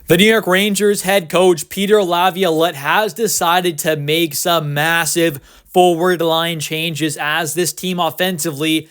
The New York Rangers head coach Peter Laviolette has decided to make some massive forward line changes as this team offensively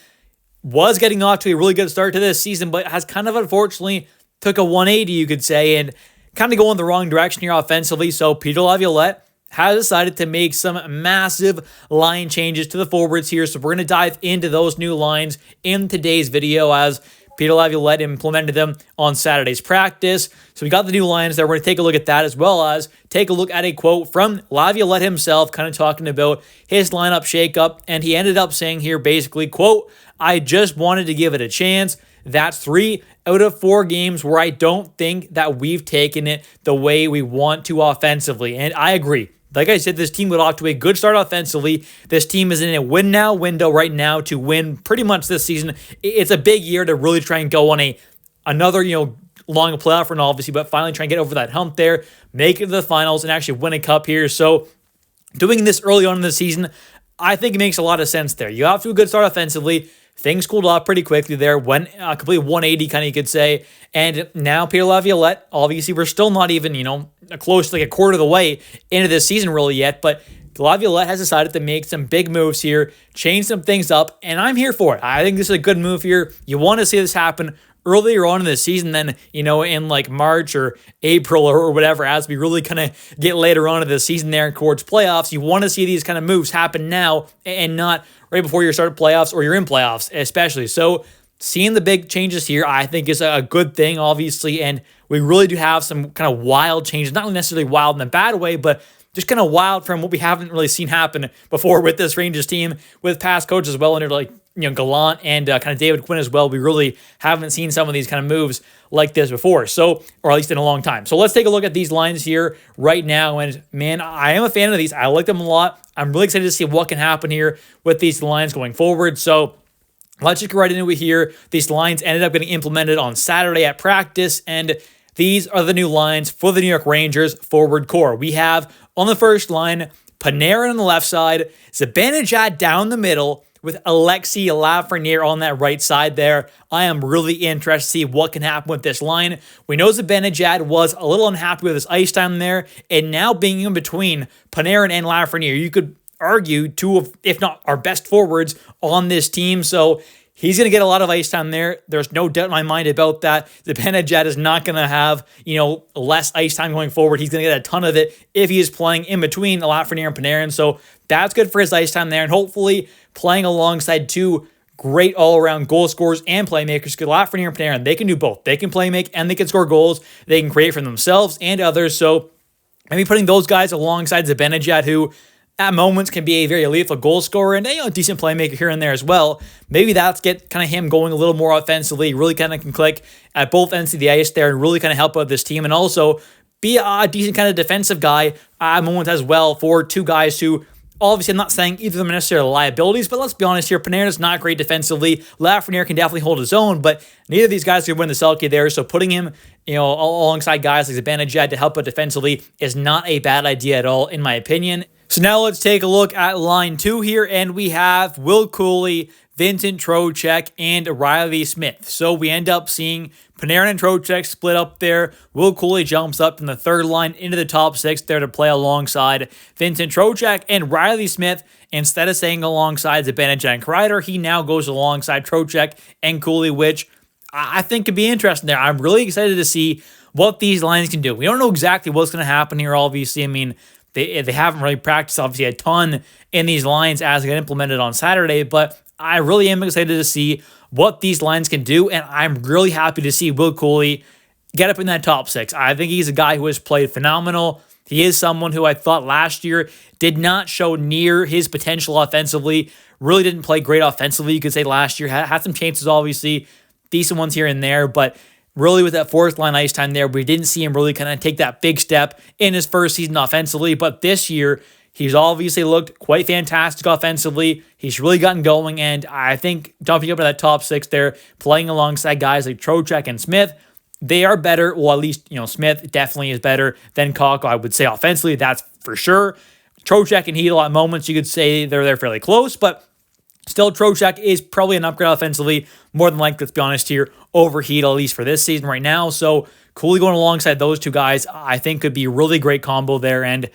was getting off to a really good start to this season, but has kind of unfortunately took a 180, you could say, and kind of going the wrong direction here offensively. So Peter Laviolette has decided to make some massive line changes to the forwards here. So we're going to dive into those new lines in today's video as Peter Laviolette implemented them on Saturday's practice. So we got the new lines there. We're going to take a look at that as well as take a look at a quote from Laviolette himself, kind of talking about his lineup shakeup. And he ended up saying here basically, quote, "I just wanted to give it a chance. That's 3 out of 4 games where I don't think that we've taken it the way we want to offensively." And I agree. Like I said, this team got off to a good start offensively. This team is in a win-now window right now to win pretty much this season. It's a big year to really try and go on another, long playoff run, obviously, but finally try and get over that hump there, make it to the finals, and actually win a cup here. So doing this early on in the season, I think it makes a lot of sense there. You got off to a good start offensively. Things cooled off pretty quickly there, went completely 180 kind of, you could say. And now Peter Laviolette, obviously we're still not even, close to like a quarter of the way into this season really yet, but Laviolette has decided to make some big moves here, change some things up, and I'm here for it. I think this is a good move here. You want to see this happen earlier on in the season than, in like March or April or whatever, as we really kind of get later on in the season there towards playoffs. You want to see these kind of moves happen now and not right before you start playoffs or you're in playoffs, especially. So seeing the big changes here, I think is a good thing, obviously, and we really do have some kind of wild changes, not necessarily wild in a bad way, but just kind of wild from what we haven't really seen happen before with this Rangers team, with past coaches as well, under like, Gallant and kind of David Quinn as well. We really haven't seen some of these kind of moves like this before, so, or at least in a long time. So let's take a look at these lines here right now, and man, I am a fan of these. I like them a lot. I'm really excited to see what can happen here with these lines going forward. So let's just get right into it here. These lines ended up getting implemented on Saturday at practice, and these are the new lines for the New York Rangers forward core. We have on the first line, Panarin on the left side, Zibanejad down the middle, with Alexis Lafreniere on that right side there. I am really interested to see what can happen with this line. We know Zibanejad was a little unhappy with his ice time there, and now being in between Panarin and Lafreniere, you could argue two of, if not our best forwards on this team. So he's going to get a lot of ice time there. There's no doubt in my mind about that. Zibanejad is not going to have, less ice time going forward. He's going to get a ton of it if he is playing in between Lafreniere and Panarin. So that's good for his ice time there. And hopefully playing alongside two great all-around goal scorers and playmakers. Because Lafreniere and Panarin, they can do both. They can play make and they can score goals. They can create for themselves and others. So maybe putting those guys alongside Zibanejad, who at moments can be a very lethal goal scorer and a decent playmaker here and there as well. Maybe that's get kind of him going a little more offensively, really kind of can click at both ends of the ice there and really kind of help out this team, and also be a decent kind of defensive guy at moments as well for two guys who, obviously, I'm not saying either of them are necessarily liabilities, but let's be honest here. Panarin's not great defensively. Lafreniere can definitely hold his own, but neither of these guys can win the Selke there. So putting him, alongside guys like Zibanejad to help out defensively is not a bad idea at all, in my opinion. So now let's take a look at line 2 here, and we have Will Cuylle, Vincent Trocheck, and Riley Smith. So we end up seeing Panarin and Trocheck split up there. Will Cuylle jumps up from the third line into the top 6 there to play alongside Vincent Trocheck, and Riley Smith, instead of staying alongside Zibanejad and Kreider, he now goes alongside Trocheck and Cuylle, which I think could be interesting there. I'm really excited to see what these lines can do. We don't know exactly what's going to happen here, obviously. I mean, they haven't really practiced, obviously, a ton in these lines as they get implemented on Saturday, but I really am excited to see what these lines can do, and I'm really happy to see Will Cuylle get up in that top 6. I think he's a guy who has played phenomenal. He is someone who I thought last year did not show near his potential offensively, really didn't play great offensively, you could say, last year. Had some chances, obviously, decent ones here and there, but really with that fourth line ice time there, we didn't see him really kind of take that big step in his first season offensively. But this year, he's obviously looked quite fantastic offensively. He's really gotten going, and I think jumping up to that top 6 there, playing alongside guys like Trocheck and Smith, they are better. Well, at least, Smith definitely is better than Kakko, I would say, offensively. That's for sure. Trocheck and Hedl at moments, you could say they're fairly close, but Still, Trocheck is probably an upgrade offensively, more than likely, let's be honest here, over Heedle, at least for this season right now. So Cooley going alongside those two guys, I think could be a really great combo there. And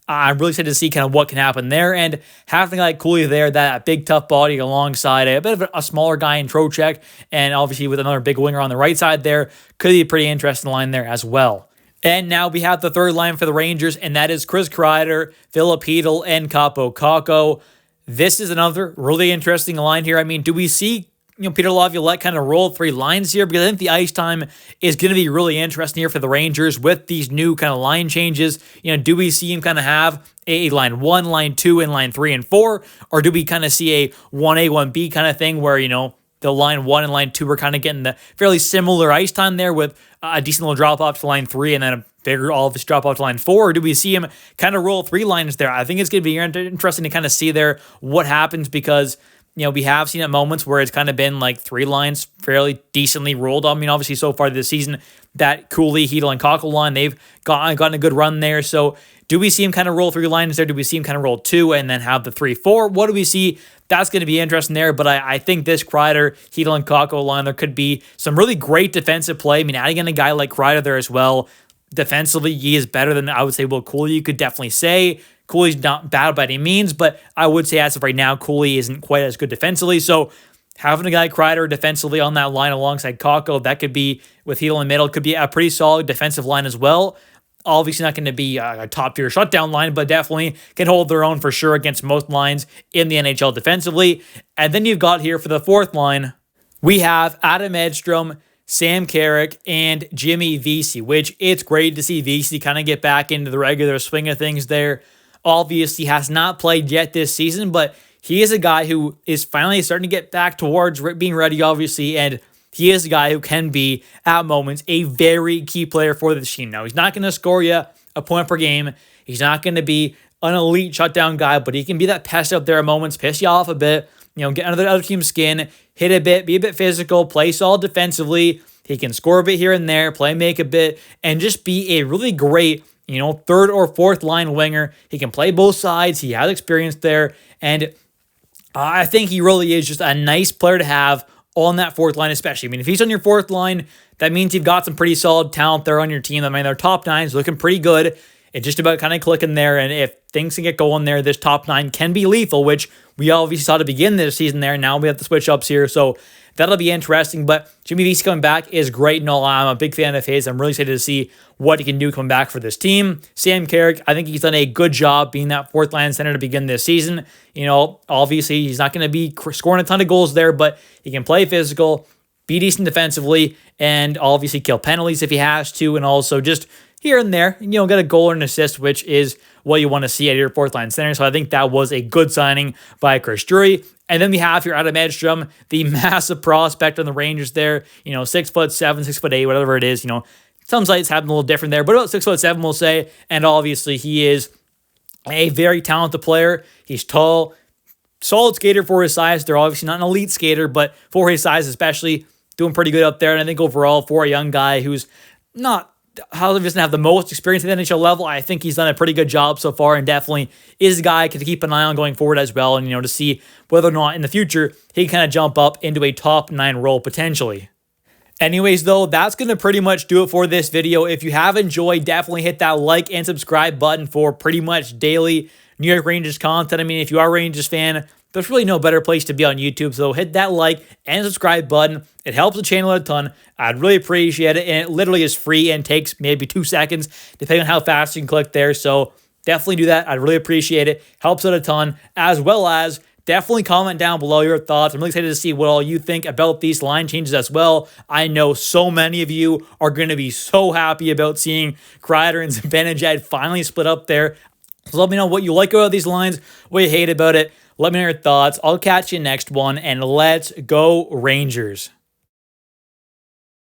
I'm really excited to see kind of what can happen there. And having like Cooley there, that big tough body alongside a bit of a smaller guy in Trocheck, and obviously with another big winger on the right side there, could be a pretty interesting line there as well. And now we have the third line for the Rangers, and that is Chris Kreider, Philip Heedle, and Kaapo Kakko. This is another really interesting line here. I mean, do we see Peter Laviolette kind of roll 3 lines here? Because I think the ice time is going to be really interesting here for the Rangers with these new kind of line changes. Do we see him kind of have a line 1, line 2, and line 3 and 4? Or do we kind of see a 1A, 1B kind of thing where, the line 1 and line 2 are kind of getting the fairly similar ice time there with a decent little drop off to line 3 and then a bigger all of this drop off to line 4? Or do we see him kind of roll 3 lines there? I think it's going to be interesting to kind of see there what happens because, we have seen at moments where it's kind of been like 3 lines fairly decently rolled. I mean, obviously so far this season, that Cooley, Heedle, and Kakko line, they've gotten a good run there. So do we see him kind of roll 3 lines there? Do we see him kind of roll 2 and then have the 3-4? What do we see? That's going to be interesting there. But I think this Kreider, Heedle, and Kakko line, there could be some really great defensive play. I mean, adding in a guy like Kreider there as well, defensively, he is better than, I would say, Cooley, you could definitely say. Cooley's not bad by any means, but I would say as of right now, Cooley isn't quite as good defensively. So having a guy like Kreider defensively on that line alongside Kakko, that could be, with Heedle in the middle, could be a pretty solid defensive line as well. Obviously not going to be a top-tier shutdown line, but definitely can hold their own for sure against most lines in the NHL defensively. And then you've got here for the fourth line, we have Adam Edstrom, Sam Carrick, and Jimmy Vesey, which it's great to see Vesey kind of get back into the regular swing of things there. Obviously has not played yet this season, but he is a guy who is finally starting to get back towards being ready, obviously, and he is a guy who can be, at moments, a very key player for the team. Now, he's not going to score you a point per game. He's not going to be an elite shutdown guy, but he can be that pest out there at moments, piss you off a bit, get under the other team's skin, hit a bit, be a bit physical, play solid defensively. He can score a bit here and there, play make a bit, and just be a really great third or fourth line winger. He can play both sides. He has experience there. And I think he really is just a nice player to have on that fourth line, especially. I mean, if he's on your fourth line, that means you've got some pretty solid talent there on your team. I mean, their top 9 is looking pretty good. It's just about kind of clicking there. And if things can get going there, this top 9 can be lethal, which we obviously saw to begin this season there. Now we have the switch ups here. So that'll be interesting. But Jimmy Vesey coming back is great and all. I'm a big fan of his. I'm really excited to see what he can do coming back for this team. Sam Carrick, I think he's done a good job being that fourth line center to begin this season. Obviously he's not going to be scoring a ton of goals there, but he can play physical, be decent defensively, and obviously kill penalties if he has to, and also just here and there, get a goal or an assist, which is what you want to see at your fourth line center. So I think that was a good signing by Chris Drury. And then we have here Adam Edstrom, the massive prospect on the Rangers there, 6'7", 6'8", whatever it is. Some sites have him a little different there, but about 6'7", we'll say. And obviously he is a very talented player. He's tall, solid skater for his size. They're obviously not an elite skater, but for his size especially, doing pretty good up there. And I think overall for a young guy who's not, how he doesn't have the most experience at the NHL level, I think he's done a pretty good job so far and definitely is a guy to keep an eye on going forward as well. And, to see whether or not in the future he can kind of jump up into a top 9 role potentially. Anyways, though, that's going to pretty much do it for this video. If you have enjoyed, definitely hit that like and subscribe button for pretty much daily New York Rangers content. I mean, if you are a Rangers fan, there's really no better place to be on YouTube. So hit that like and subscribe button. It helps the channel a ton. I'd really appreciate it. And it literally is free and takes maybe 2 seconds, depending on how fast you can click there. So definitely do that. I'd really appreciate it. Helps out a ton. As well as definitely comment down below your thoughts. I'm really excited to see what all you think about these line changes as well. I know so many of you are going to be so happy about seeing Kreider and Zibanejad finally split up there. So let me know what you like about these lines, what you hate about it. Let me know your thoughts. I'll catch you next one, and let's go Rangers.